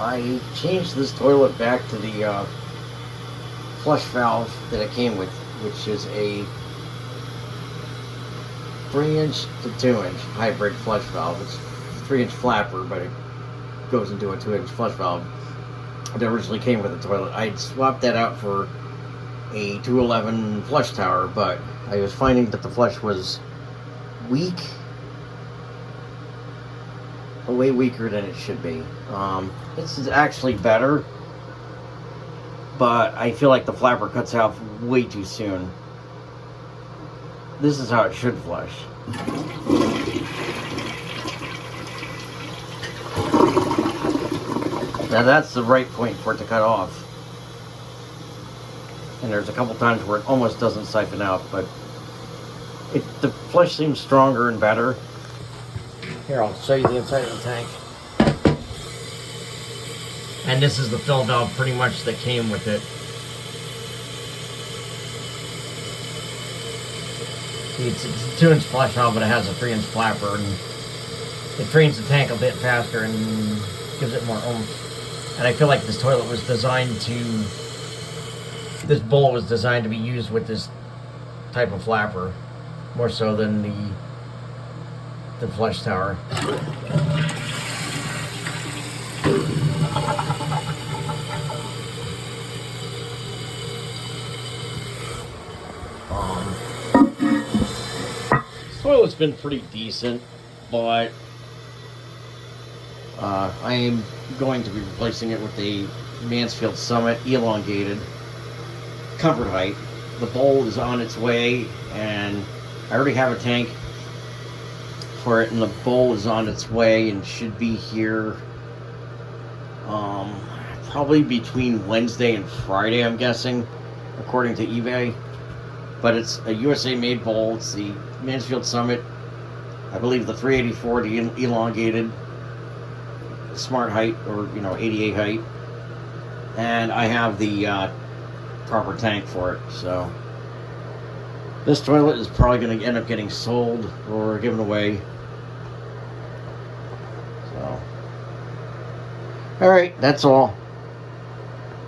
I changed this toilet back to the flush valve that it came with, which is a 3-inch to 2-inch hybrid flush valve. It's a 3-inch flapper, but it goes into a 2-inch flush valve. It originally came with the toilet. I'd swapped that out for a 211 flush tower, but I was finding that the flush was weak, way weaker than it should be. This is actually better, but I feel like the flapper cuts out way too soon. This is how it should flush. Now that's the right point for it to cut off. And there's a couple times where it almost doesn't siphon out, but the flush seems stronger and better. Here, I'll show you the inside of the tank. And this is the fill valve pretty much that came with it. See, it's a 2-inch flush valve, but it has a 3-inch flapper, and it drains the tank a bit faster and gives it more oomph. And I feel like this toilet was designed to, this bowl was designed to be used with this type of flapper, more so than the flush tower. This toilet's been pretty decent, but I am going to be replacing it with a Mansfield Summit Elongated comfort height. The bowl is on its way, and I already have a tank for it, and the bowl is on its way and should be here probably between Wednesday and Friday, I'm guessing, according to eBay. But it's a USA made bowl. It's the Mansfield Summit, I believe the 384, the elongated smart height, or 88 height, and I have the proper tank for it. So this toilet is probably going to end up getting sold or given away. So, all right, that's all.